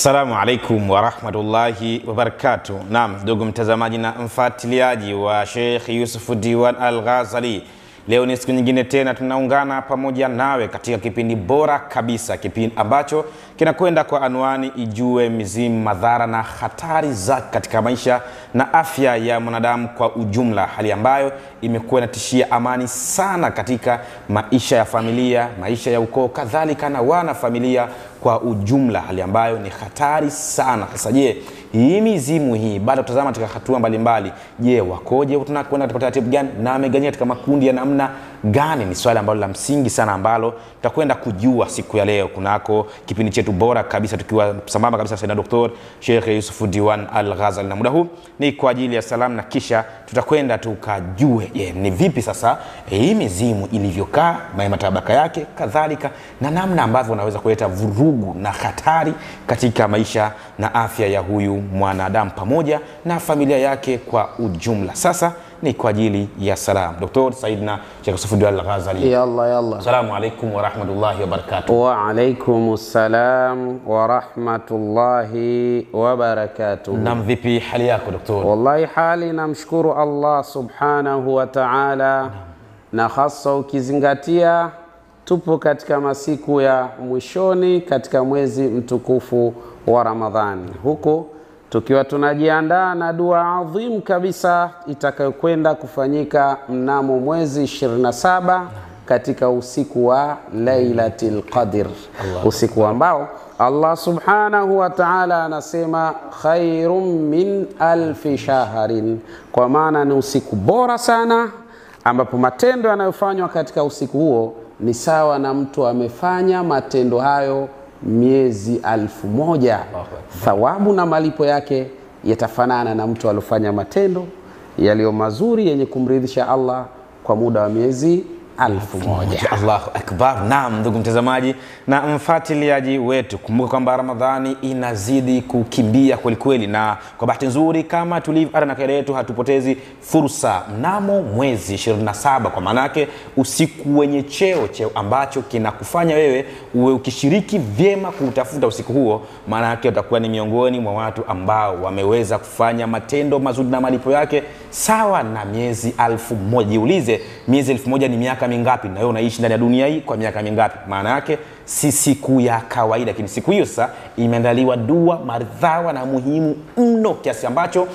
Assalamu alaikum wa rahmatullahi wa barakatuh. Naam, ndugu mtazamaji na mfuatiliaji wa Sheikh Yusuf Diwan Al-Ghazali. Leo ni siku nyingine tena tunaungana pamoja nawe katika kipindi bora kabisa, kipindi ambacho kinakwenda kwa anwani ijue mizimu, madhara na hatari zake katika maisha na afya ya mwanadamu kwa ujumla, hali ambayo imekuwa inatishia amani sana katika maisha ya familia, maisha ya ukoo, kadhalika na wana familia kwa ujumla, hali ambayo ni hatari sana. Sasa je, hii mizimu hii baada kutazama katika hatua mbalimbali, je, wakoje? Tunakwenda katika taratibu gani na ameganyika katika makundi ya namna gani? Ni swali ambalo la msingi sana ambalo tutakwenda kujua siku ya leo kunako kipindi chetu bora kabisa, tukiwa sambamba kabisa na Dr. Sheikh Yusuf Diwan Al-Ghazali. Na muda huu ni kwa ajili ya salamu, na kisha tutakwenda tukajue ni vipi sasa hii mizimu ilivyokaa, matabaka yake, kadhalika na namna ambavyo unaweza kuleta vurugu na hatari katika maisha na afya ya huyu mwanadamu pamoja na familia yake kwa ujumla. Sasa ni kwa ajili ya salam. Dr. Saidna Sheikh Yusuf Diwan Al-Ghazali. Ya Allah ya Allah. Assalamu alaikum wa rahmatullahi wa barakatuh. Wa alaikumussalam wa rahmatullahi wa barakatuh. Naam, vipi hali yako Dr.? Wallahi hali namshukuru Allah subhanahu wa ta'ala, na hasa ukizingatia tupo katika masiku ya mwishoni katika mwezi mtukufu wa Ramadhani, huko tukiwa tunajiandaa na dua adhim kabisa itakayokwenda kufanyika mnamo mwezi 27 katika usiku wa Lailatul Qadr, usiku ambao Allah subhanahu wa ta'ala anasema khairum min alfi shahrin, kwa maana ni usiku bora sana ambapo matendo yanayofanywa katika usiku huo ni sawa na mtu amefanya matendo hayo miezi 1000. Thawabu na malipo yake yatafanana na mtu aliyofanya matendo yaliyo mazuri yenye kumridhisha Allah kwa muda wa miezi 1000. Allahu akbar. Naam, ndugu mtazamaji na mfuatiliaji wetu, kumbuka kwamba Ramadhani inazidi kukimbia kweli kweli, na kwa bahati nzuri kama tulivyo ada na kaida yetu, hatupotezi fursa mnamo mwezi 27, kwa maana yake usiku wenye cheo ambacho kinakufanya wewe uwe ukishiriki vyema kutafuta usiku huo, maana yake utakuwa ni miongoni mwa watu ambao wameweza kufanya matendo mazuri na malipo yake sawa na miezi 1000. Jiulize, miezi 1000 ni miaka mingapi? Na wewe unaishi ndani ya dunia hii kwa miaka mingapi? Maana yake si siku ya kawaida, lakini siku hiyo sasa imeandaliwa dua maridhawa na muhimu mno, kiasi ambacho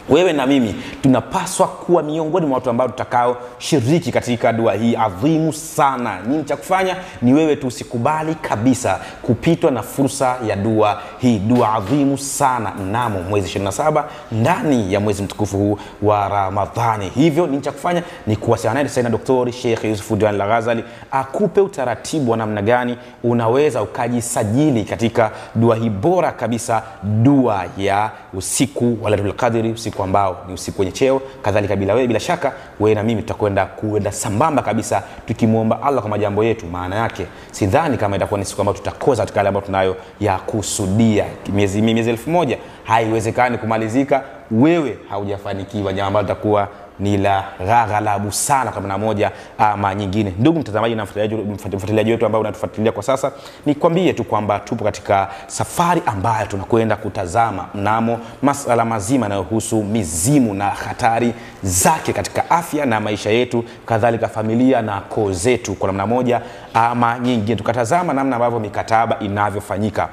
wewe na mimi tunapaswa kuwa miongoni mwa watu ambao tutakao shiriki katika dua hii adhimu sana. Nini cha kufanya? Ni wewe tu usikubali kabisa kupitwa na fursa ya dua hii, dua adhimu sana mnamo mwezi 27 ndani ya mwezi mtukufu huu wa Ramadhani. Hivyo nini cha kufanya? Ni kuwasiliana naye Sayyidina Dr. Sheikh Yusuf Diwan Al-Ghazali akupe utaratibu wa namna gani unaweza ukajisajili katika dua hii bora kabisa, dua ya usiku wa Lailatul Qadr, usiku ambao ni usiku wenye cheo. Kadhalika bila shaka wewe na mimi tutakwenda sambamba kabisa tukimuomba Allah kwa majambo yetu. Maana yake sidhani kama itakuwa ni siku ambayo tutakosa katika yale ambayo tunayo ya kusudia. Miezi 1000 haiwezekani kumalizika wewe haujafanikiwa, jambo ambalo litakuwa ni la ghalabu sana kwa namna moja ama nyingine. Ndugu mtazamaji na mfuatiliaji wetu ambao unatufuatilia kwa sasa, nikwambie tu kwamba tupo katika safari ambayo tunakwenda kutazama mnamo masuala mazima yanayohusu mizimu na hatari zake katika afya na maisha yetu, kadhalika familia na koo zetu kwa namna moja ama nyingine. Tukatazama namna ambavyo mikataba inavyofanyika,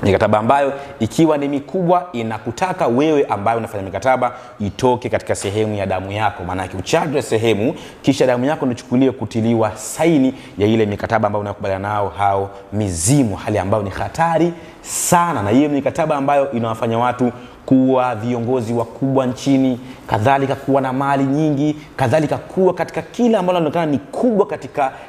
mikataba ambayo ikiwa ni mikubwa inakutaka wewe ambaye unafanya mikataba itoke katika sehemu ya damu yako. Maana yake uchajwe sehemu, kisha damu yako ndichukuliwe kutiliwa saini ya ile mikataba ambayo unakubaliana nao hao mizimu, hali ambayo ni hatari sana. Na hiyo mikataba ambayo inawafanya watu kuwa viongozi wakubwa nchini, kadhalika kuwa na mali nyingi, kadhalika kuwa katika kila ambalo linaonekana ni kubwa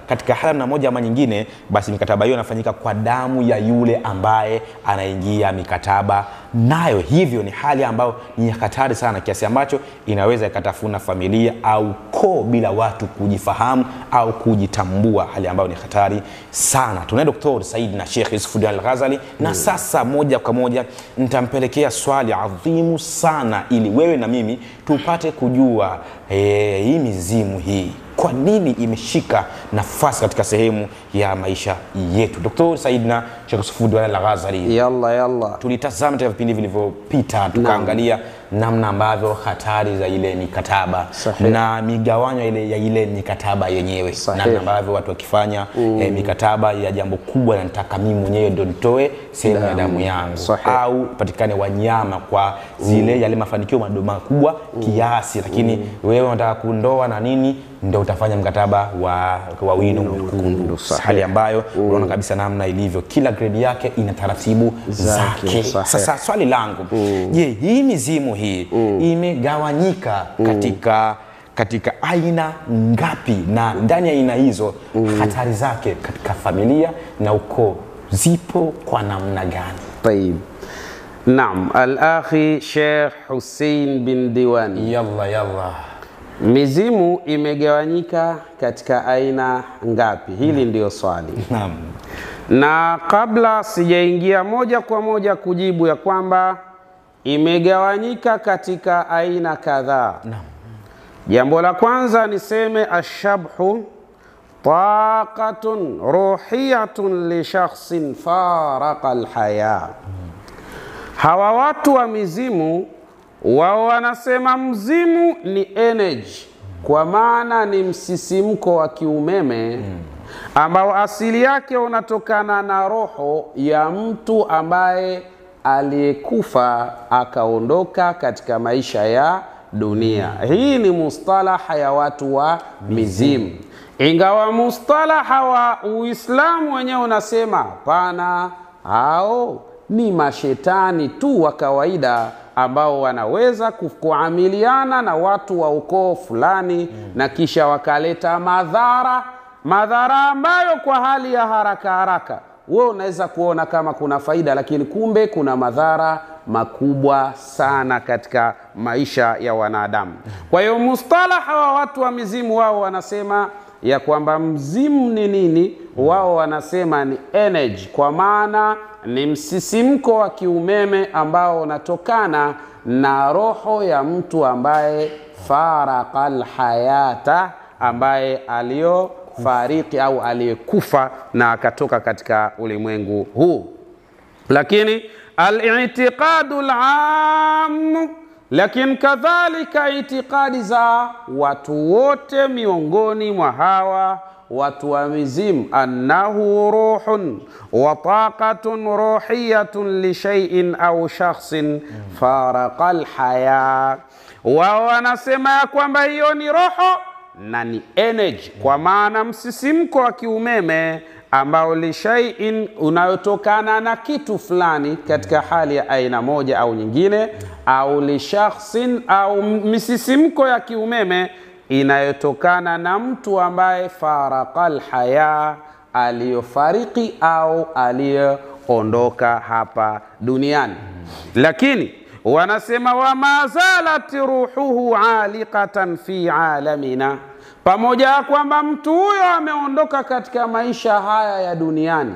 katika hali moja ama nyingine, basi mikataba hiyo inafanyika kwa damu ya yule ambaye anaingia mikataba nayo. Hivyo ni hali ambayo ni hatari sana, kiasi ambacho inaweza ikatafuna familia au koo bila watu kujifahamu au kujitambua, hali ambayo ni hatari sana. Tunaye Dr. Saidna Sheikh Yusuf Diwan Al-Ghazali na sasa moja kwa moja nitampelekea swali adhimu sana, ili wewe na mimi tupate kujua hii mizimu hii kwa nini imeshika nafasi katika sehemu ya maisha yetu. Dr. Saidna Sheikh Sufud Walal Al-Ghazali, yalla tulitazama katika vipindi vilivyopita tukaangalia namna ambavyo hatari za ile mikataba na migawanyo ya ile mikataba yenyewe, namna ambavyo watu wakifanya mikataba ya jambo kubwa na nataka mimi mwenyewe ndio nitoe sehemu ya damu yangu, au patikane wanyama kwa zile yale mafanikio makubwa kiasi, lakini wewe unataka kundoa na nini ndio utafanya mkataba wa wino mwekundu, hali ambayo unaona kabisa namna ilivyo kila grade yake ina taratibu zake. Sasa swali langu, je, hii mizimu hii imegawanyika katika aina ngapi, na ndani ya aina hizo hatari zake katika familia na ukoo zipo kwa namna gani? Tayeb. Naam, al-akhi Sheikh Hussein bin Diwani, yalla mizimu imegawanyika katika aina ngapi? Hili ndio swali. Naam. Na kabla sijaingia moja kwa moja kujibu ya kwamba imegawanyika katika aina kadhaa, jambo la kwanza niseme ashabhu taqatun ruhiyatun li shakhsin faraqa alhaya. Hawa watu wa mizimu wao wanasema mzimu ni energy, kwa maana ni msisimko wa kiumeme ambao asili yake unatokana na roho ya mtu ambaye aliyekufa akaondoka katika maisha ya dunia. Hii ni mustalaha ya watu wa mizimu, ingawa mustalaha wa Uislamu wenyewe unasema pana, hao ni mashetani tu wa kawaida ambao wanaweza kuamiliana na watu wa ukoo fulani na kisha wakaleta madhara ambayo kwa hali ya haraka wewe unaweza kuona kama kuna faida, lakini kumbe kuna madhara makubwa sana katika maisha ya wanadamu. Kwa hiyo mustalaha wa watu wa mizimu wao wanasema ya kwamba mzimu ni nini? Wao wanasema ni energy, kwa maana ni msisimko wa kiumeme ambao unatokana na roho ya mtu ambaye faraqal hayata, ambaye aliyofariki au aliyekufa na akatoka katika ulimwengu huu. Lakini al-i'tiqadu al-'am, lakini kadhalika itikadi za watu wote miongoni mwa hawa watu wa mizimu, annahu ruhun wa taqatun ruhiyatun li shay'in au shakhsin faraqal haya. Wao wanasema ya kwamba hiyo ni roho na ni energy, kwa maana msisimko wa kiumeme ambao li shay'in unayotokana na kitu fulani katika hali ya aina moja au nyingine, au li shakhsin, au msisimko ya kiumeme inayotokana na mtu ambaye faraqal haya, aliyofariki au aliyoondoka hapa duniani. Lakini wanasema wa mazalat ruhuhu aliqatan fi alamina, pamoja kwamba mtu huyo ameondoka katika maisha haya ya duniani,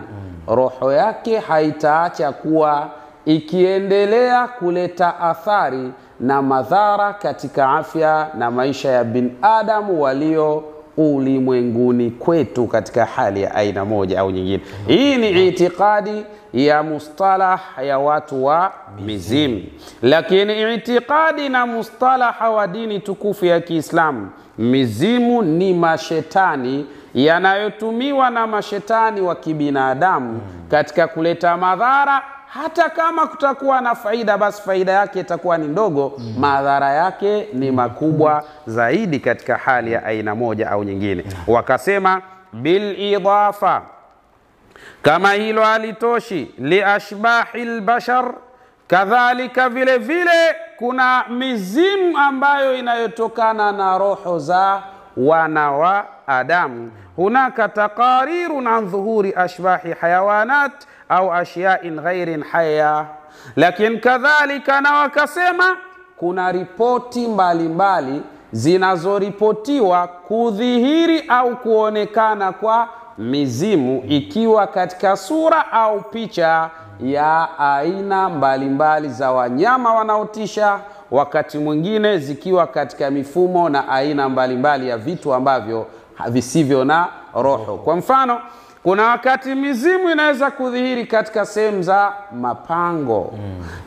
roho yake haitaacha kuwa ikiendelea kuleta athari na madhara katika afya na maisha ya binadamu walio ulimwenguni kwetu katika hali ya aina moja au nyingine. Hii ni itikadi ya mustalah ya watu wa mizimu. Lakini itikadi na mustalah wa dini tukufu ya Kiislamu, mizimu ni mashetani yanayotumiwa na mashetani wa kibinadamu katika kuleta madhara. Hata kama kutakuwa na faida, basi faida yake itakuwa ni ndogo, madhara yake ni makubwa zaidi katika hali ya aina moja au nyingine. Wakasema bil idafa, kama hilo halitoshi, li ashbahil bashar, kadhalika vile vile kuna mizimu ambayo inayotokana na roho za wana wa Adamu. Hunaka taqarirun an dhuhuri ashbahi hayawanat au ashiyain ghairin haya, lakini kadhalika na wakasema kuna ripoti mbalimbali zinazoripotiwa kudhihiri au kuonekana kwa mizimu, ikiwa katika sura au picha ya aina mbalimbali za wanyama wanaotisha, wakati mwingine zikiwa katika mifumo na aina mbalimbali ya vitu ambavyo visivyo na roho. Kwa mfano, kuna wakati mizimu inaweza kudhihiri katika sehemu za mapango.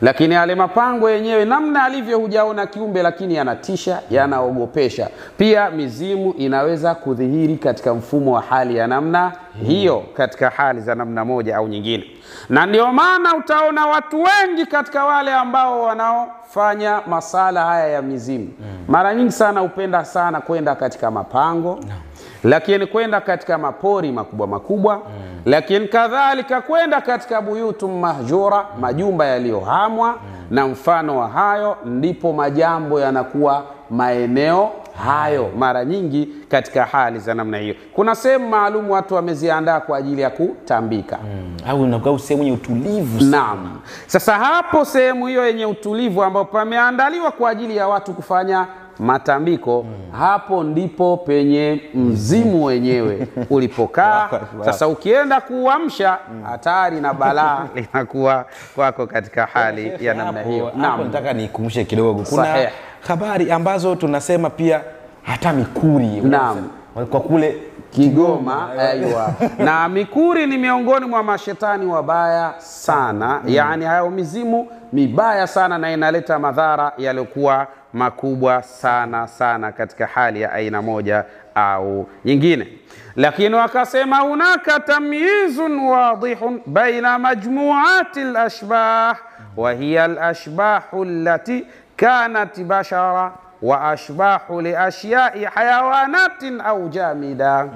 Lakini yale mapango yenyewe namna alivyo hujaona kiumbe, lakini yanatisha, yanaogopesha. Pia mizimu inaweza kudhihiri katika mfumo wa hali ya namna hiyo, katika hali za namna moja au nyingine. Na ndio maana utaona watu wengi katika wale ambao wanaofanya masala haya ya mizimu, mara nyingi sana upenda sana kwenda katika mapango, lakini kwenda katika mapori makubwa makubwa, lakini kadhalika kwenda katika buyutum mahjura, majumba yaliyohamwa na mfano wa hayo, ndipo majambo yanakuwa maeneo hayo mara nyingi katika hali za namna hiyo. Kuna sehemu maalum watu wameziandaa kwa ajili ya kutambika, au unakuwa sehemu yenye utulivu. Naam. Sasa hapo sehemu hiyo yenye utulivu ambapo pameandaliwa kwa ajili ya watu kufanya matambiko, hapo ndipo penye mzimu wenyewe ulipokaa. Sasa ukienda kuamsha, hatari na balaa linakuwa kwako katika hali ya namna hiyo. Naam, nataka nikumbushe kidogo, kuna habari ambazo tunasema pia hata mikuri. Naam. Kwa kule Kigoma, aiwa. Na mikuri ni miongoni mwa mashetani wabaya sana. Yani hayo mizimu mibaya sana, na inaleta madhara yaliokuwa makubwa sana sana katika hali ya aina moja au nyingine. Lakini wakasema hunaka tamyizun wadihun baina majmuati al-ashbah wa hiya al-ashbahu allati kanat bashara wa ashbahu li ashyai hayawanatin au jamida.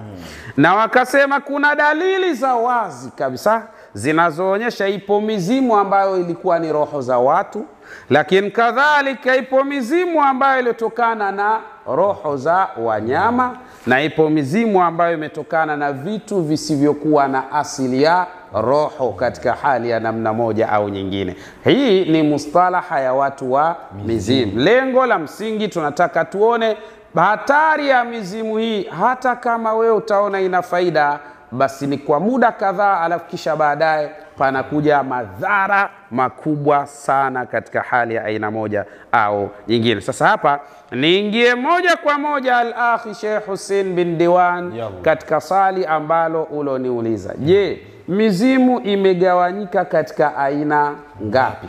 Na wakasema kuna dalili za wazi kabisa zinazoonyesha ipo mizimu ambayo ilikuwa ni roho za watu, lakini kadhalika ipo mizimu ambayo ilitokana na roho za wanyama, na ipo mizimu ambayo imetokana na vitu visivyokuwa na asili ya roho katika hali ya namna moja au nyingine. Hii ni mustalaha ya watu wa mizimu. Lengo la msingi tunataka tuone hatari ya mizimu hii. Hata kama wewe utaona ina faida, basi ni kwa muda kadhaa, alafu kisha baadaye panakuja madhara makubwa sana katika hali ya aina moja au nyingine. Sasa hapa niingie moja kwa moja al-akhi Sheikh Hussein bin Diwan katika swali ambalo uloniuliza. Je, mizimu imegawanyika katika aina ngapi?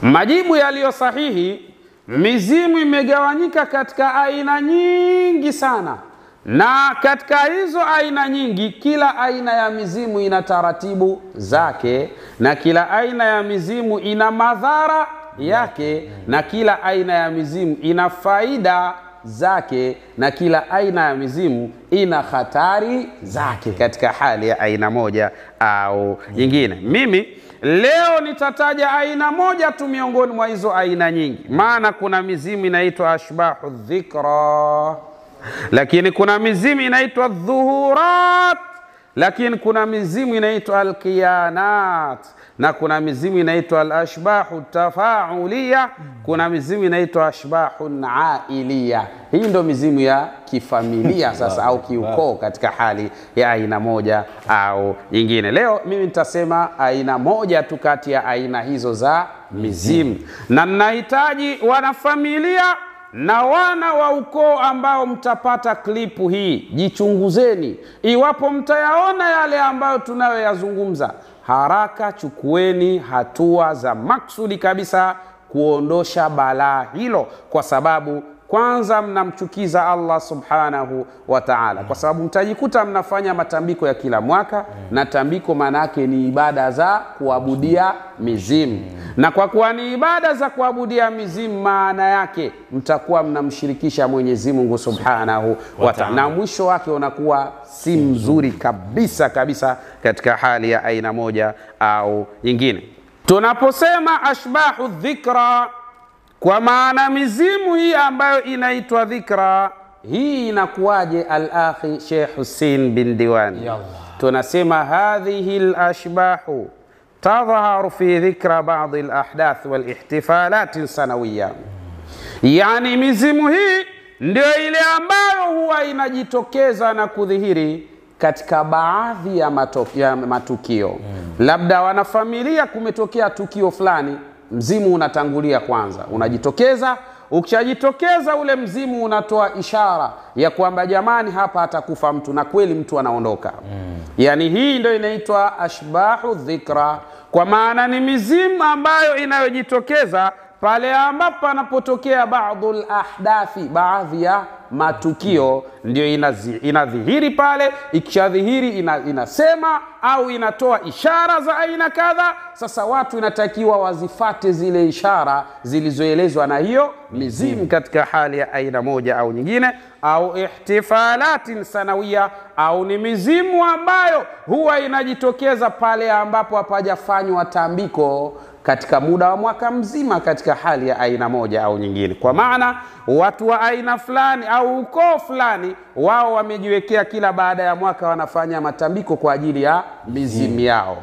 Majibu yaliyo sahihi, mizimu imegawanyika katika aina nyingi sana. Na katika hizo aina nyingi, kila aina ya mizimu ina taratibu zake, na kila aina ya mizimu ina madhara yake, na kila aina ya mizimu ina faida zake, na kila aina ya mizimu ina hatari zake katika hali ya aina moja au nyingine. Mimi leo nitataja aina moja tu miongoni mwa hizo aina nyingi, maana kuna mizimu inaitwa ashbahu dhikra, lakini kuna mizimu inaitwa dhuhurat, lakini kuna mizimu inaitwa alqiyanat, na kuna mizimu inaitwa alashbahu tafauliya, kuna mizimu inaitwa ashbahu ailiya. Hii ndo mizimu ya kifamilia sasa au kiukoo katika hali ya aina moja au nyingine. Leo mimi nitasema aina moja tu kati ya aina hizo za mizimu, na ninahitaji wanafamilia na wana wa ukoo ambao mtapata klipu hii, jichunguzeni. Iwapo mtayaona yale ambayo tunayoyazungumza, haraka chukueni hatua za maksudi kabisa kuondosha balaa hilo, kwa sababu kwanza mnamchukiza Allah subhanahu wa ta'ala, kwa sababu mtajikuta mnafanya matambiko ya kila mwaka, na tambiko manake ni ibada za kuabudia mizimu. Na kwa kuwa ni ibada za kuabudia mizimu, maana yake mtakuwa mnamshirikisha Mwenyezi Mungu subhanahu wa ta'ala, na mwisho wake unakuwa si mzuri kabisa kabisa katika hali ya aina moja au nyingine. Tunaposema ashbahu dhikra, kwa maana mizimu hii ambayo inaitwa dhikra, hii inakuwaje al-akhi Sheikh Hussein bin Diwan? Tunasema hadhihi al-ashbahu tadhharu fi dhikra ba'd al-ahdath wal-ihtifalat sanawiyya. Yani mizimu hii ndio ile ambayo huwa inajitokeza na kudhihiri katika baadhi ya matukio. Labda wanafamilia kumetokea tukio fulani, mzimu unatangulia kwanza, unajitokeza. Ukishajitokeza ule mzimu unatoa ishara ya kwamba jamani, hapa atakufa mtu, na kweli mtu anaondoka. Yani hii ndio inaitwa ashbahu dhikra, kwa maana ni mizimu ambayo inayojitokeza pale ambapo anapotokea baadhi ahdathi, baadhi ya matukio, ndio inadhihiri pale. Ikishadhihiri inasema au inatoa ishara za aina kadha. Sasa watu inatakiwa wazifate zile ishara zilizoelezwa na hiyo mizimu katika hali ya aina moja au nyingine, au ihtifalatin sanawia, au ni mizimu ambayo huwa inajitokeza pale ambapo hapajafanywa tambiko katika muda wa mwaka mzima katika hali ya aina moja au nyingine. Kwa maana watu wa aina fulani au ukoo fulani, wao wamejiwekea kila baada ya mwaka wanafanya matambiko kwa ajili ya mizimu yao.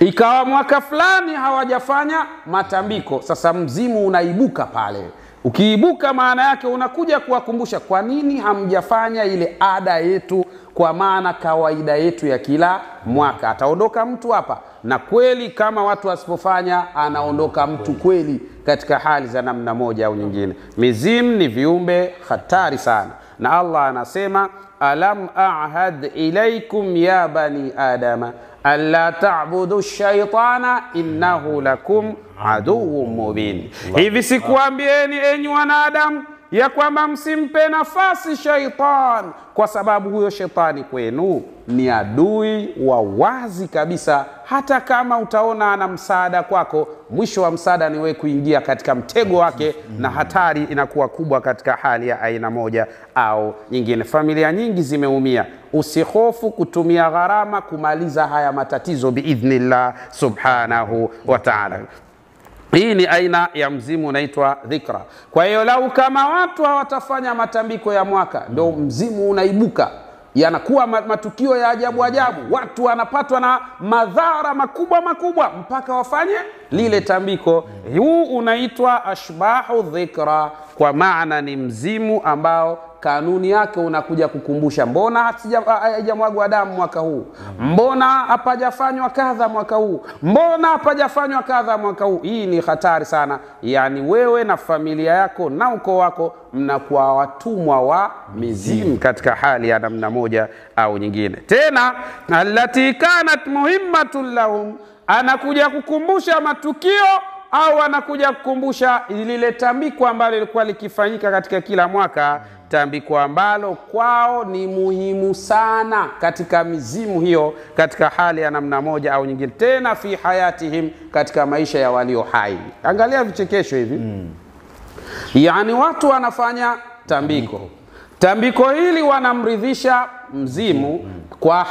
Ikawa mwaka fulani hawajafanya matambiko, sasa mzimu unaibuka pale. Ukiibuka maana yake unakuja kuwakumbusha, kwa nini hamjafanya ile ada yetu, kwa maana kawaida yetu ya kila mwaka. Ataondoka mtu hapa, na kweli kama watu wasipofanya anaondoka mtu kweli katika hali za namna moja au nyingine. Mizimu ni viumbe hatari sana, na Allah anasema alam a'had ilaykum ya bani adama alla ta'budu shaytana innahu lakum aduwwun mubin. Hivi sikuambieni enyi wanadamu ya kwamba msimpe nafasi shaitan, kwa sababu huyo shetani kwenu ni adui wa wazi kabisa. Hata kama utaona ana msaada kwako, mwisho wa msaada ni wewe kuingia katika mtego wake, na hatari inakuwa kubwa katika hali ya aina moja au nyingine. Familia nyingi zimeumia. Usihofu kutumia gharama kumaliza haya matatizo biidhnillah subhanahu wa ta'ala. Hii ni aina ya mzimu unaitwa dhikra. Kwa hiyo lau kama watu hawatafanya matambiko ya mwaka, ndio mzimu unaibuka, yanakuwa matukio ya ajabu ajabu, watu wanapatwa na madhara makubwa makubwa mpaka wafanye lile tambiko. Huu unaitwa ashbahu dhikra, kwa maana ni mzimu ambao kanuni yake unakuja kukumbusha, mbona hajamwagwa damu mwaka huu, mbona hapajafanywa kadha mwaka huu, mbona hapajafanywa kadha mwaka huu. Hii ni hatari sana. Yani wewe na familia yako na ukoo wako mnakuwa watumwa wa mizimu katika hali ya namna moja au nyingine. Tena allati kanat muhimmatun lahum, anakuja kukumbusha matukio au anakuja kukumbusha lile tambiko ambalo lilikuwa likifanyika katika kila mwaka, tambiko ambalo kwao ni muhimu sana katika mizimu hiyo katika hali ya namna moja au nyingine. Tena fi hayatihim, katika maisha ya walio hai. Angalia vichekesho hivi. Yani watu wanafanya tambiko. Tambiko hili wanamridhisha mzimu kwa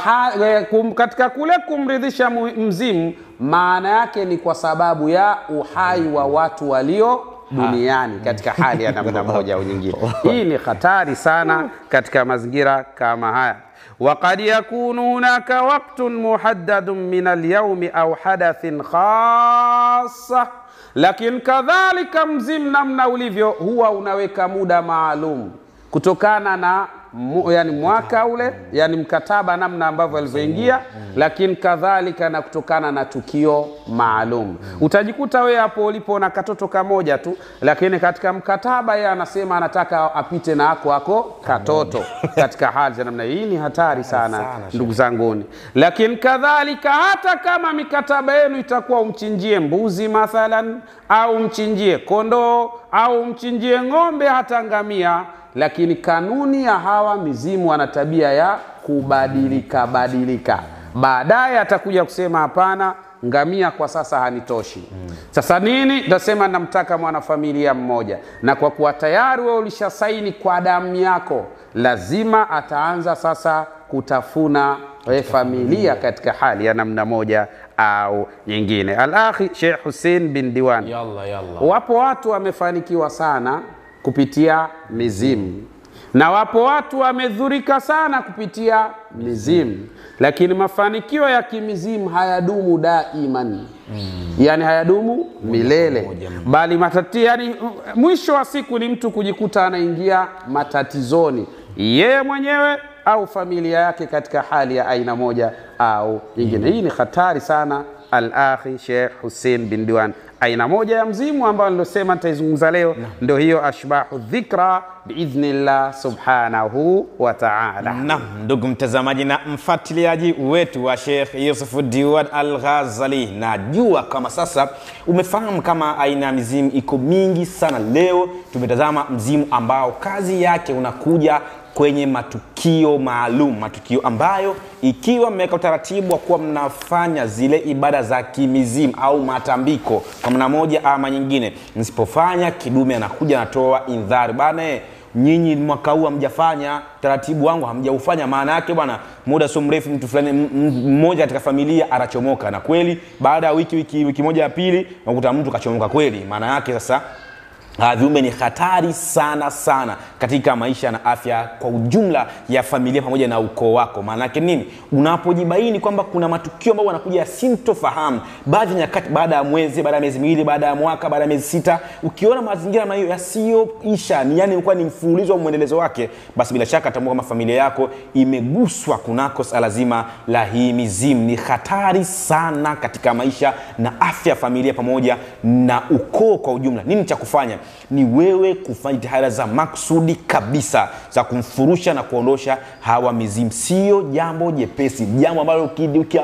katika kule kumridhisha mzimu, maana yake ni kwa sababu ya uhai wa watu walio duniani katika hali ya namna moja au nyingine. Hii ni hatari sana katika mazingira kama haya. وقد يكون هناك وقت محدد من اليوم أو حدث خاصة, lakini kadhalika mzimu namna ulivyo huwa unaweka muda maalum kutokana na yani mwaka ule, yani mkataba namna ambavyo alivyoingia, lakini kadhalika na kutokana na tukio maalum. Utajikuta wewe hapo ulipo na katoto kamoja tu, lakini katika mkataba yeye anasema anataka apite na ako katoto katika hali za namna hii. Ni hatari sana ndugu zanguni. Lakini kadhalika hata kama mikataba yenu itakuwa umchinjie mbuzi mathalan, au mchinjie kondoo, au mchinjie ng'ombe, hata ngamia, lakini kanuni ya hawa mizimu ana tabia ya kubadilika. Baadaye atakuja kusema hapana, ngamia kwa sasa hanitoshi. Sasa nini? Nasema namtaka mwanafamilia mmoja, na kwa kuwa tayari wewe ulishasaini kwa damu yako, lazima ataanza sasa kutafuna familia katika hali ya namna moja au nyingine. Al-akhi Sheikh Hussein bin Diwan, wapo watu wamefanikiwa sana kupitia mizimu, na wapo watu wamedhurika sana kupitia mizimu, lakini mafanikio ya kimizimu hayadumu daiman. Yani hayadumu milele, bali yani mwisho wa siku ni mtu kujikuta anaingia matatizoni yeye mwenyewe au familia yake katika hali ya aina moja au nyingine. Hii ni hatari sana. Al-akhi Sheikh Hussein bin Diwan, Aina moja ya mzimu ambayo nilosema nitaizungumza leo ndio hiyo ashbahu dhikra biidhnillah subhanahu wa ta'ala. Naam, ndugu mtazamaji na mfuatiliaji wetu wa Sheikh Yusuf Diwan Al-Ghazali, najua kama sasa umefahamu kama aina ya mizimu iko mingi sana. Leo tumetazama mzimu ambao kazi yake unakuja kwenye matukio maalum, matukio ambayo ikiwa mmeweka utaratibu wa kuwa mnafanya zile ibada za kimizimu au matambiko kwa namna moja ama nyingine, msipofanya kidume anakuja anatoa indhari, bana nyinyi mwaka huu hamjafanya taratibu wangu, hamjaufanya. Maana yake bwana, muda sio mrefu mtu fulani mmoja katika familia arachomoka, na kweli baada ya wiki moja ya pili unakuta mtu kachomoka kweli. Maana yake sasa viumbe ni hatari sana sana katika maisha na afya kwa ujumla ya familia pamoja na ukoo wako. Maana yake nini? Unapojibaini kwamba kuna matukio ambayo yanakuja sintofahamu, baadhi ya nyakati, baada ya mwezi, baada ya miezi miwili, baada ya mwaka, baada ya miezi sita, ukiona mazingira kama hiyo yasiyoisha, yani ilikuwa ni mfululizo wa muendelezo wake, basi bila shaka tambua kama familia yako imeguswa kunako swala zima la hii mizimu. Ni hatari sana katika maisha na afya ya familia pamoja na ukoo kwa ujumla. Nini cha kufanya? Ni wewe kufanya jitihada za maksudi kabisa za kumfurusha na kuondosha hawa mizimu. Sio jambo jepesi, jambo ambalo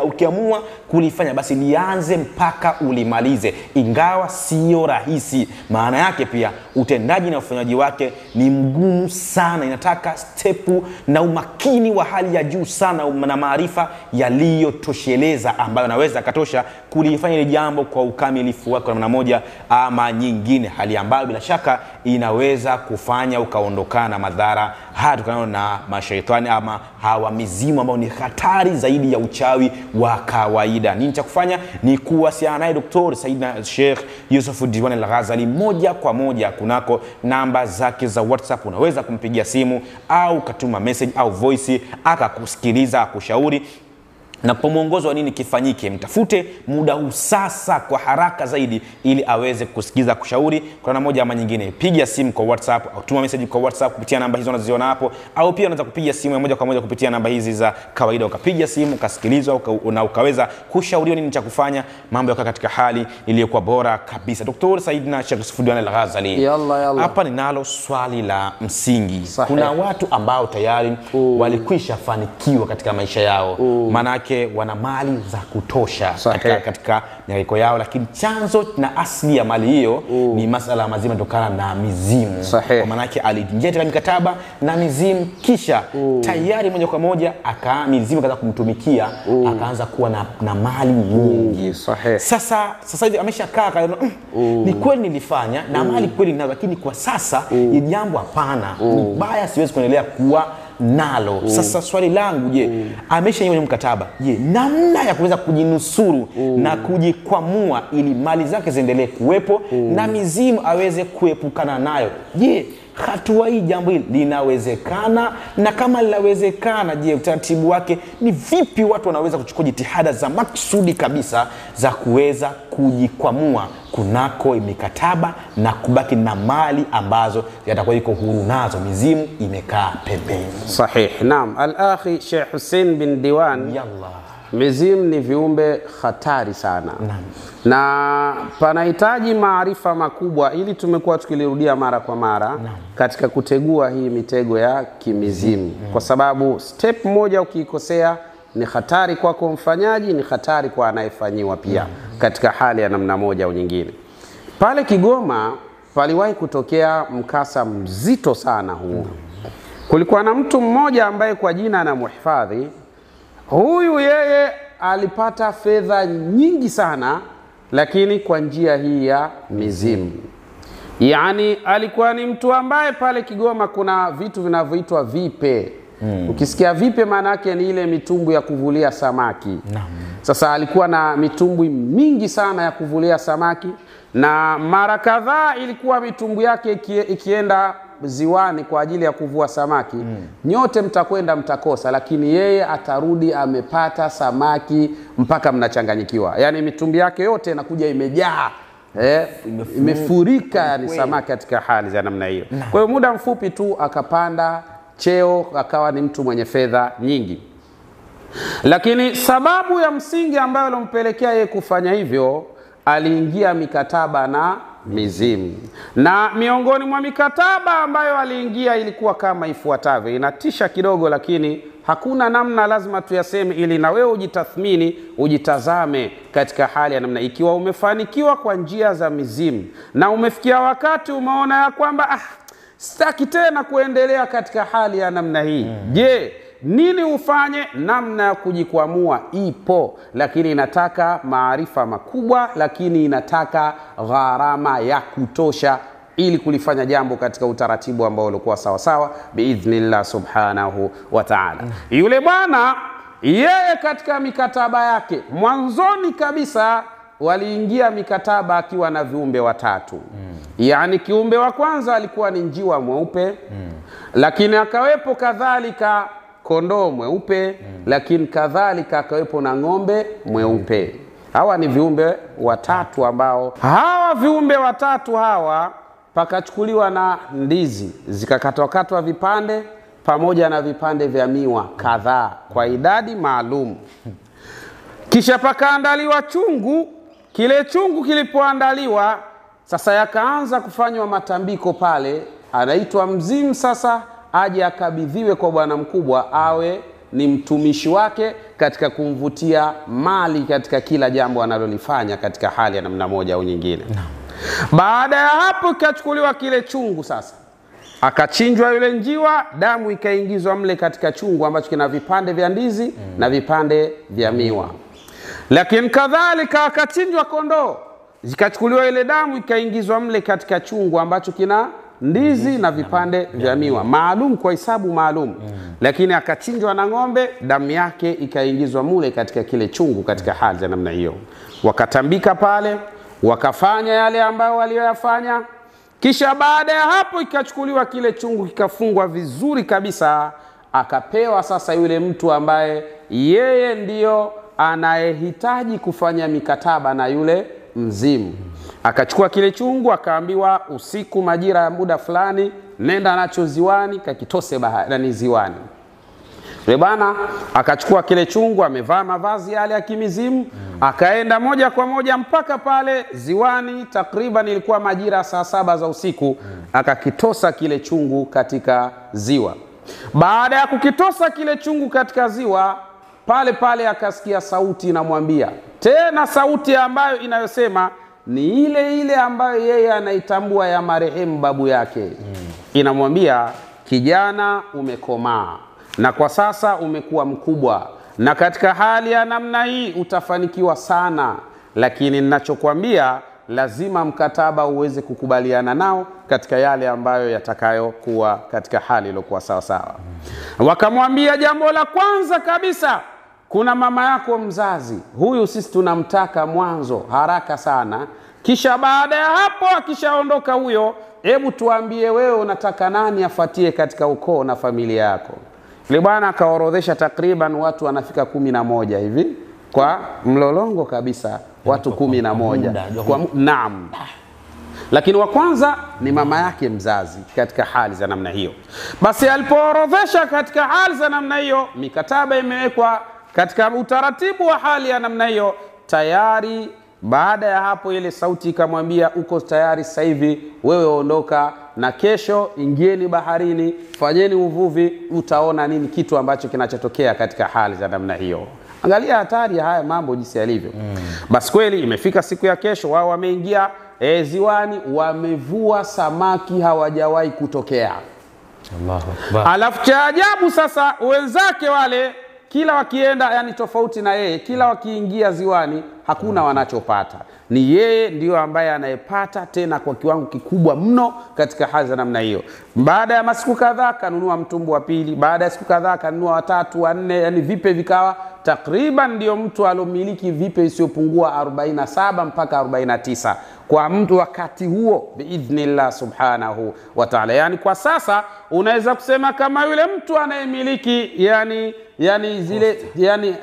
ukiamua kulifanya basi lianze mpaka ulimalize, ingawa sio rahisi. Maana yake pia utendaji na ufanyaji wake ni mgumu sana, inataka stepu na umakini wa hali ya juu sana na maarifa yaliyotosheleza ambayo naweza katosha kulifanya ile jambo kwa ukamilifu wake namna moja ama nyingine, hali ambayo bila shaka inaweza kufanya ukaondokana na madhara haya na mashaitani ama hawa mizimu ambao ni hatari zaidi ya uchawi wa kawaida. Nini cha kufanya? Ni kuwasiliana naye Dr. Saidna Sheikh Yusuf Diwan Al-Ghazali moja kwa moja kunako namba zake za WhatsApp. Unaweza kumpigia simu au katuma message au voice akakusikiliza, akushauri na kwa mwongozo wa nini kifanyike. Mtafute muda huu sasa kwa haraka zaidi ili aweze kusikiza, kushauri kwa namna moja ama nyingine. Piga simu kwa WhatsApp au tuma message kwa WhatsApp kupitia namba hizo unazoziona hapo, au pia unaweza kupiga simu moja kwa moja kupitia namba hizi za kawaida, ukapiga simu ukasikilizwa na ukaweza kushauriwa nini cha kufanya, mambo yako katika hali iliyokuwa bora kabisa. Dr. Saidna Sheikh Yusuf Diwan Al-Ghazali, hapa ninalo swali la msingi. Kuna watu ambao tayari walikwisha fanikiwa katika maisha yao, maana wana mali za kutosha katika miiko yao, lakini chanzo na asili ya mali hiyo ni masala mazima kutokana na mizimu. Kwa maana yake aliingia katika mikataba na mizimu, kisha tayari moja kwa moja mizimu kaanza kumtumikia, akaanza kuwa na mali nyingi. Sasa hivi ameshakaa ni kweli nilifanya na mali kweli ninazo, lakini kwa sasa ni jambo hapana, ni baya, siwezi kuendelea kuwa nalo. Sasa swali langu, je, ameshaingia mkataba, je, namna ya kuweza kujinusuru na kujikwamua ili mali zake ziendelee kuwepo na mizimu aweze kuepukana nayo, je, hatua hii, jambo hili linawezekana? Na kama linawezekana, je, utaratibu wake ni vipi? Watu wanaweza kuchukua jitihada za maksudi kabisa za kuweza kujikwamua kunako mikataba na kubaki na mali ambazo yatakuwa iko huru nazo, mizimu imekaa pembeni? Sahih. Naam, al-akhi Sheikh Hussein bin Diwan, mizimu ni viumbe hatari sana. Na panahitaji maarifa makubwa, ili tumekuwa tukilirudia mara kwa mara katika kutegua hii mitego ya kimizimu. Kwa sababu step moja ukiikosea ni hatari kwako mfanyaji, ni hatari kwa anayefanyiwa pia katika hali ya namna moja au nyingine. Pale Kigoma paliwahi kutokea mkasa mzito sana huu. Kulikuwa na mtu mmoja ambaye kwa jina anamuhifadhi. Huyu yeye alipata fedha nyingi sana, lakini kwa njia hii ya mizimu. Yani alikuwa ni mtu ambaye pale Kigoma kuna vitu vinavyoitwa vipe. Ukisikia vipe maana yake ni ile mitumbu ya kuvulia samaki. Sasa alikuwa na mitumbwi mingi sana ya kuvulia samaki, na mara kadhaa ilikuwa mitumbu yake ikienda ziwani kwa ajili ya kuvua samaki. Nyote mtakwenda mtakosa, lakini yeye atarudi amepata samaki mpaka mnachanganyikiwa. Yani mitumbi yake yote inakuja imejaa, imefurika yani samaki katika hali za namna hiyo. Kwa hiyo muda mfupi tu akapanda cheo, akawa ni mtu mwenye fedha nyingi. Lakini sababu ya msingi ambayo ilimpelekea yeye kufanya hivyo, aliingia mikataba na mizimu, na miongoni mwa mikataba ambayo aliingia ilikuwa kama ifuatavyo. Inatisha kidogo, lakini hakuna namna, lazima tuyaseme ili na wewe ujitathmini, ujitazame katika hali ya namna. Ikiwa umefanikiwa kwa njia za mizimu na umefikia wakati umeona ya kwamba sitaki tena kuendelea katika hali ya namna hii, je, nini ufanye? Namna ya kujikwamua ipo, lakini inataka maarifa makubwa, lakini inataka gharama ya kutosha ili kulifanya jambo katika utaratibu ambao ulikuwa sawa sawa biidhnillah subhanahu wa ta'ala. Yule bwana yeye katika mikataba yake mwanzoni kabisa waliingia mikataba akiwa na viumbe watatu. Yani kiumbe wa kwanza alikuwa ni njiwa mweupe, lakini akawepo kadhalika kondoo mweupe, lakini kadhalika akawepo na ng'ombe mweupe. Hawa ni viumbe watatu ambao hawa viumbe watatu hawa pakachukuliwa na ndizi zikakatwa vipande pamoja na vipande vya miwa kadhaa kwa idadi maalum. Kisha pakaandaliwa chungu. Kile chungu kilipoandaliwa sasa yakaanza kufanywa matambiko pale. Anaitwa mzimu sasa aje akabidhiwe kwa bwana mkubwa awe ni mtumishi wake katika kumvutia mali katika kila jambo analolifanya katika hali ya namna moja au nyingine. Baada ya hapo ikachukuliwa kile chungu sasa, akachinjwa yule njiwa, damu ikaingizwa mle katika chungu ambacho kina vipande vya ndizi na vipande vya miwa. Lakini kadhalika akachinjwa kondoo, zikachukuliwa ile damu ikaingizwa mle katika chungu ambacho kina ndizi na vipande vya miwa maalum kwa hisabu maalum. Lakini akachinjwa na ng'ombe, damu yake ikaingizwa mule katika kile chungu katika hali ya namna hiyo. Wakatambika pale, wakafanya yale ambayo walioyafanya. Kisha baada ya hapo ikachukuliwa kile chungu kikafungwa vizuri kabisa, akapewa sasa yule mtu ambaye yeye ndiyo anayehitaji kufanya mikataba na yule mzimu. Akachukua kile chungu, akaambiwa usiku majira ya muda fulani nenda nacho ziwani kakitose bahari ziwani. Yule bwana akachukua kile chungu, amevaa mavazi yale ya kimizimu, akaenda moja kwa moja mpaka pale ziwani. Takriban ilikuwa majira saa 7 za usiku, akakitosa kile chungu katika ziwa. Baada ya kukitosa kile chungu katika ziwa, pale pale akasikia sauti inamwambia, tena sauti ambayo inayosema ni ile ile ambayo yeye anaitambua ya marehemu babu yake. Inamwambia, kijana umekomaa na kwa sasa umekuwa mkubwa, na katika hali ya namna hii utafanikiwa sana, lakini ninachokuambia lazima mkataba uweze kukubaliana nao katika yale ambayo yatakayokuwa katika hali iliyokuwa sawa sawa. Wakamwambia, jambo la kwanza kabisa, kuna mama yako mzazi, huyu sisi tunamtaka mwanzo haraka sana. Kisha baada ya hapo akishaondoka huyo, hebu tuambie wewe unataka nani afuatie katika ukoo na familia yako. Yule bwana akaorodhesha takriban watu wanafika 11 hivi kwa mlolongo kabisa, watu 11 naam. Lakini wa kwanza ni mama yake mzazi katika hali za namna hiyo. Basi alipoorodhesha katika hali za namna hiyo, mikataba imewekwa katika utaratibu wa hali ya namna hiyo tayari. Baada ya hapo ile sauti ikamwambia, uko tayari sasa hivi, wewe ondoka na kesho ingieni baharini, fanyeni uvuvi, utaona nini kitu ambacho kinachotokea katika hali za namna hiyo. Angalia hatari ya haya mambo jinsi yalivyo. Basi kweli imefika siku ya kesho, wao wameingia ziwani, wamevua samaki hawajawahi kutokea. Allahu Akbar. Alafu cha ajabu sasa, wenzake wale kila wakienda, yani tofauti na yeye, kila wakiingia ziwani hakuna wanachopata. Ni yeye ndio ambaye anayepata, tena kwa kiwango kikubwa mno katika hali za namna hiyo. Baada ya masiku kadhaa kanunua mtumbu wa pili, baada ya siku kadhaa kanunua watatu, wanne, yani vipe vikawa takriban ndio mtu alomiliki vipe isiyopungua 47 mpaka 49 kwa mtu wakati huo biidhnillah subhanahu wa ta'ala. Yani kwa sasa unaweza kusema kama yule mtu anayemiliki yani zile yani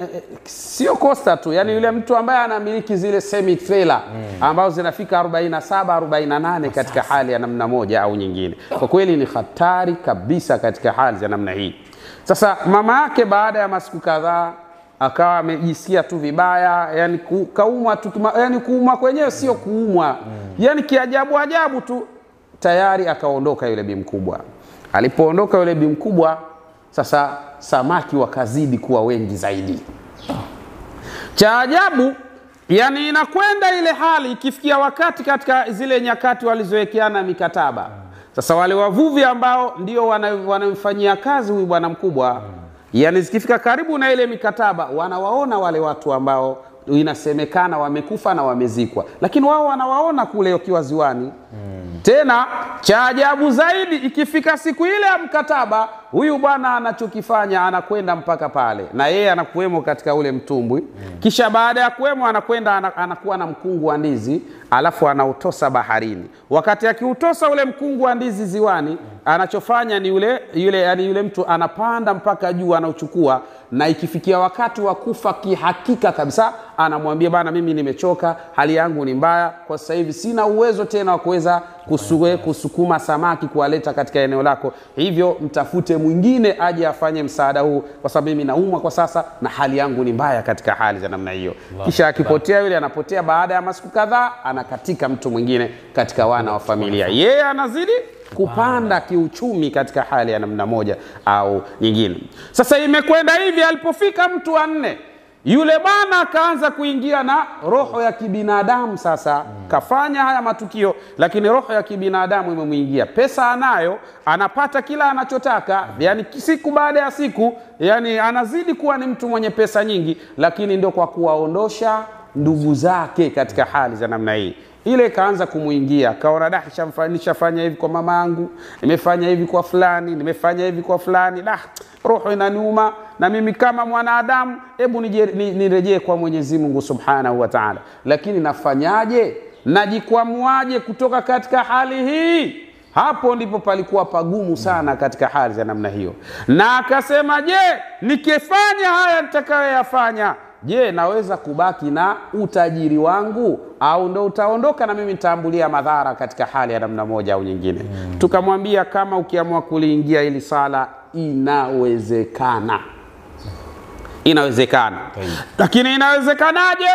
sio costa tu, yani yule mtu ambaye anamiliki zile semi trailer ambazo zinafika 47 48 katika hali ya namna moja au nyingine. Kwa kweli ni hatari kabisa katika hali za namna hii. Sasa mama yake baada ya masiku kadhaa akawa amejisikia tu vibaya, yani kaumwa tu, yani kuumwa kwenyewe sio kuumwa, yani kiajabu ajabu tu, tayari akaondoka yule bi mkubwa. Alipoondoka yule bi mkubwa, sasa samaki wakazidi kuwa wengi zaidi. Cha ajabu, yani inakwenda ile hali ikifikia wakati katika zile nyakati walizowekeana mikataba. Sasa wale wavuvi ambao ndio wanamfanyia kazi huyu bwana mkubwa, yani zikifika karibu na ile mikataba, wanawaona wale watu ambao inasemekana wamekufa na wamezikwa, lakini wao wanawaona kule wakiwa ziwani. Tena cha ajabu zaidi, ikifika siku ile ya mkataba, huyu bwana anachokifanya, anakwenda mpaka pale na yeye anakuwemo katika ule mtumbwi. Kisha baada ya kuwemo anakwenda anakuwa na mkungu wa ndizi, alafu anautosa baharini. Wakati akiutosa ule mkungu wa ndizi ziwani, anachofanya ni yule mtu anapanda mpaka juu, anauchukua, na ikifikia wakati wa kufa kihakika kabisa, anamwambia bana, mimi nimechoka, hali yangu ni mbaya kwa sasa hivi, sina uwezo tena wa kuweza kusukuma samaki kuwaleta katika eneo lako, hivyo mtafute mwingine aje afanye msaada huu, kwa sababu mimi naumwa kwa sasa na hali yangu ni mbaya katika hali za namna hiyo. Kisha akipotea yule, anapotea baada ya masiku kadhaa, anakatika mtu mwingine katika wana wa familia, yeye anazidi kupanda kiuchumi katika hali ya namna moja au nyingine. Sasa imekwenda hivi, alipofika mtu wa 4, yule bwana akaanza kuingia na roho ya kibinadamu. Sasa kafanya haya matukio, lakini roho ya kibinadamu imemuingia. Pesa anayo, anapata kila anachotaka, yani siku baada ya siku, yani anazidi kuwa ni mtu mwenye pesa nyingi, lakini ndio kwa kuwaondosha ndugu zake katika hali za namna hii. Ile kaanza kumuingia, kaona nishafanya hivi kwa mama yangu, nimefanya hivi kwa fulani, nimefanya hivi kwa fulani, roho inaniuma, na mimi kama mwanadamu, hebu nirejee kwa Mwenyezi Mungu Subhanahu wa Ta'ala. Lakini nafanyaje? Najikwamuaje kutoka katika hali hii? Hapo ndipo palikuwa pagumu sana katika hali za namna hiyo. Na akasema, je, nikifanya haya nitakayoyafanya, je, naweza kubaki na utajiri wangu, au ndo utaondoka na mimi nitaambulia madhara katika hali ya namna moja au nyingine? Tukamwambia, kama ukiamua kuliingia hili sala, inawezekana. Inawezekana. Lakini inawezekanaje?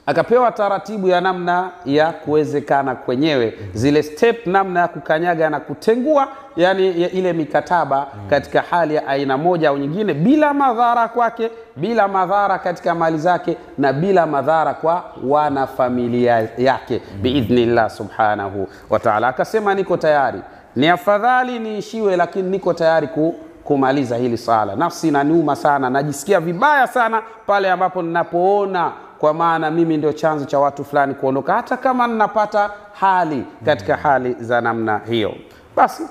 Akapewa taratibu ya namna ya kuwezekana kwenyewe, zile step, namna ya kukanyaga na kutengua yani ile mikataba katika hali ya aina moja au nyingine, bila madhara kwake, bila madhara katika mali zake, na bila madhara kwa wana familia yake, biidhnillah subhanahu wa ta'ala. Akasema, niko tayari, ni afadhali niishiwe, lakini niko tayari kumaliza hili sala. Nafsi inaniuma sana, najisikia vibaya sana pale ambapo ninapoona, kwa maana mimi ndio chanzo cha watu fulani kuondoka, hata kama ninapata hali katika hali za namna hiyo. Basi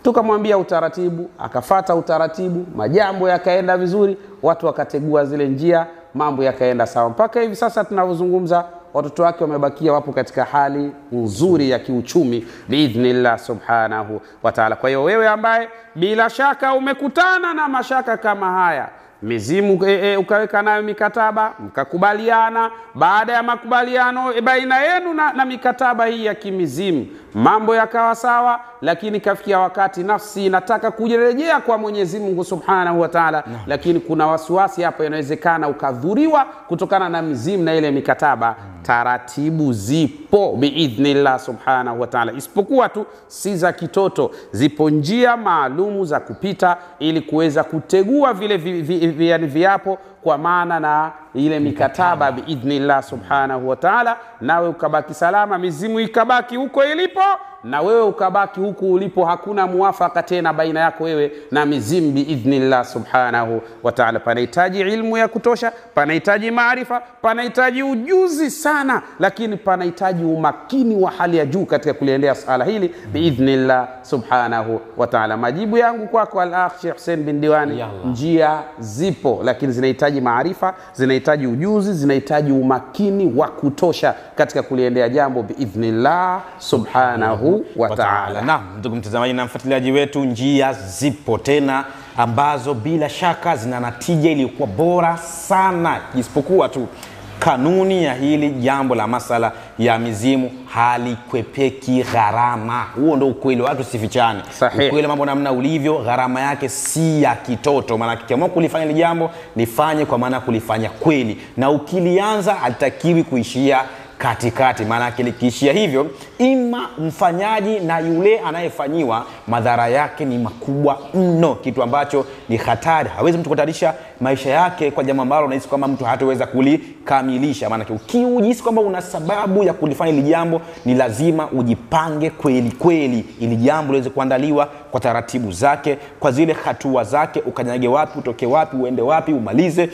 tukamwambia utaratibu, akafata utaratibu, majambo yakaenda vizuri, watu wakategua zile njia, mambo yakaenda sawa. Mpaka hivi sasa tunavyozungumza, watoto wake wamebakia, wapo katika hali nzuri ya kiuchumi biidhnillah subhanahu wa ta'ala. Kwa hiyo wewe ambaye bila shaka umekutana na mashaka kama haya, mizimu ukaweka nayo mikataba, mkakubaliana, baada ya makubaliano baina yenu na mikataba hii ya kimizimu, mambo yakawa sawa, lakini kafikia wakati nafsi inataka kujirejea kwa Mwenyezi Mungu Subhanahu wa Ta'ala, lakini kuna wasiwasi hapa, inawezekana ukadhuriwa kutokana na mizimu na ile mikataba. Taratibu zipo biidhnillah Subhanahu wa Ta'ala, isipokuwa tu si za kitoto. Zipo njia maalumu za kupita ili kuweza kutegua vile viapo kwa maana na ile mikataba biidhnillah Subhanahu wa Ta'ala, nawe ukabaki salama, mizimu ikabaki huko ilipo, na wewe ukabaki huku ulipo. Hakuna muafaka tena baina yako wewe na mizimu biidhnillah Subhanahu wa Ta'ala. Panahitaji ilmu ya kutosha, panahitaji maarifa, panahitaji ujuzi sana, lakini panahitaji umakini wa hali ya juu katika kuliendea sala hili biidhnillah Subhanahu wa Ta'ala. Majibu yangu kwako al-akh Sheikh Hussein bin Diwani, njia zipo, lakini zinahitaji maarifa, zinahitaji ujuzi, zinahitaji umakini wa kutosha katika kuliendea jambo biidhnillah Subhanahu wa Ta'ala. Naam, ndugu mtazamaji na mfuatiliaji wetu, njia zipo tena ambazo bila shaka zina natija iliyokuwa bora sana, isipokuwa tu kanuni ya hili jambo la masala ya mizimu, halikwepeki gharama. Huo ndio ukweli, watu sifichane. Ukweli mambo namna ulivyo, gharama yake si ya kitoto. Maana kiamua kulifanya hili jambo, lifanye kwa maana kulifanya kweli, na ukilianza hatakiwi kuishia katikati. Maana likiishia hivyo, ima mfanyaji na yule anayefanyiwa madhara yake ni makubwa mno, kitu ambacho ni hatari. Hawezi mtu kutarisha maisha yake kwa jambo ambalo unahisi kwamba mtu hataweza kulikamilisha. Maana ukijihisi kwamba una sababu ya kulifanya hili jambo, ni lazima ujipange kweli kweli ili jambo liweze kuandaliwa kwa taratibu zake, kwa zile hatua zake, ukanyage wapi, utoke wapi, uende wapi, umalize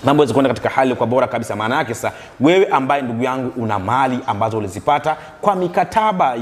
mambo yaweze kwenda katika hali kwa bora kabisa. Maana yake sasa, wewe ambaye ndugu yangu una mali ambazo ulizipata kwa mikataba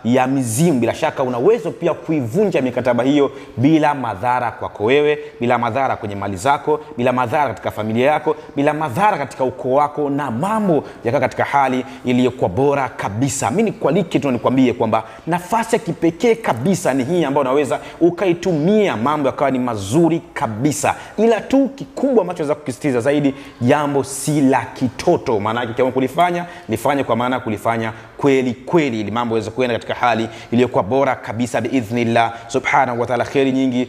ya mizimu, bila shaka una uwezo pia kuivunja mikataba hiyo bila madhara kwako wewe, bila madhara kwenye mali zako, bila madhara katika familia yako, bila madhara katika ukoo wako, na mambo yakawa katika hali iliyokuwa bora kabisa. Mimi nikualike tu nikwambie kwamba nafasi ya kipekee kabisa ni hii ambayo unaweza ukaitumia, mambo yakawa ni mazuri kabisa. Ila tu kikubwa ambacho za kukisitiza zaidi, jambo si la kitoto. Maana yake kama kulifanya, lifanye kwa maana kulifanya kweli kweli, ili mambo yaweze kuenda katika hali iliyokuwa bora kabisa biidhnillah subhanahu wa ta'ala. Khairi nyingi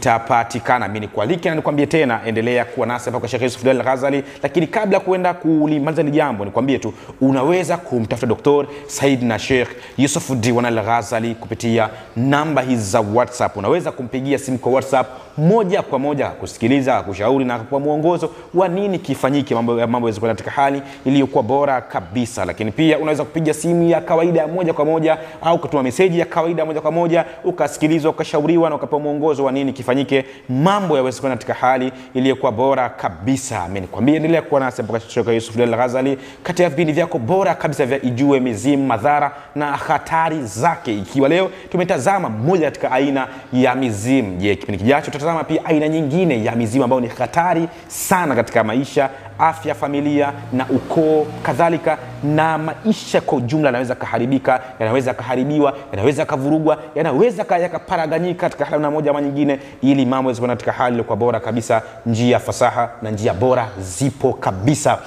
zitapatikana. Mimi nikualike na nikwambie tena, endelea kuwa nasi hapa kwa Sheikh Yusuf Al-Ghazali. Lakini kabla kuenda kulimaliza hili jambo, nikwambie tu unaweza kumtafuta Dr. Said na Sheikh Yusuf Al-Ghazali kupitia namba hizi za WhatsApp. Unaweza kumpigia simu kwa WhatsApp moja kwa moja kusikiliza, kushauri na kwa mwongozo wa nini kifanyike, mambo yaweze kwenda katika hali iliyokuwa bora kabisa. Lakini pia unaweza kupiga simu ya kawaida moja kwa moja, au kutuma message ya kawaida moja kwa moja, ukasikilizwa, ukashauriwa na ukapewa mwongozo wa nini kifanyike, mambo yaweze kwenda katika hali iliyokuwa bora kabisa. Mimi nikwambie, endelea kuwa nasi hapa kwa Sheikh Yusuf Al-Ghazali katika vipindi vyako bora kabisa vya Ijue Mizimu, madhara na hatari zake. Ikiwa leo tumetazama moja katika aina ya mizimu, je, kipindi kijacho tutatazama pia aina nyingine ya mizimu ambayo ni hatari sana katika maisha, afya, familia na ukoo, kadhalika na maisha kwa ujumla. Yanaweza kuharibika, yanaweza kuharibiwa, yanaweza kuvurugwa, yanaweza yakaparaganyika katika hali moja ama nyingine, ili mambo yaweze katika hali kwa bora kabisa. Njia fasaha na njia bora zipo kabisa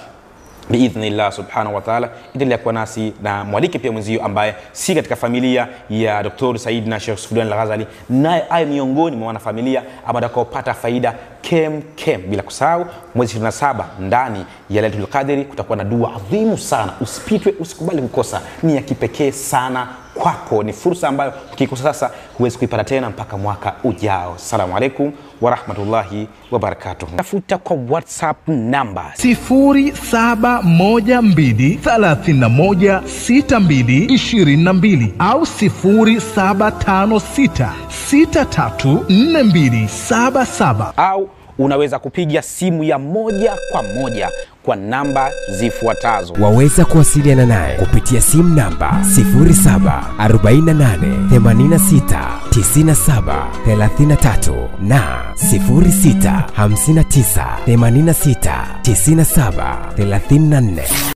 biidhnillah subhanahu wa ta'ala. Endelea kuwa nasi na mwalike pia mwenzio ambaye si katika familia ya Dr. Said na Sheikh Yusuf Al-Ghazali, naye aye miongoni mwa wanafamilia ambao watakaopata faida kem. Bila kusahau mwezi 27 ndani ya Lailatul Qadri kutakuwa na dua adhimu sana. Usipitwe, usikubali kukosa, ni ya kipekee sana kwako. Ni fursa ambayo ukikosa sasa huwezi kuipata tena mpaka mwaka ujao. Assalamu alaikum wa rahmatullahi wa barakatuh. Tafuta kwa WhatsApp namba 0712316222 au 0756634277 au unaweza kupiga simu ya moja kwa moja kwa namba zifuatazo. Waweza kuwasiliana naye kupitia simu namba 0748969733 na 0659869734.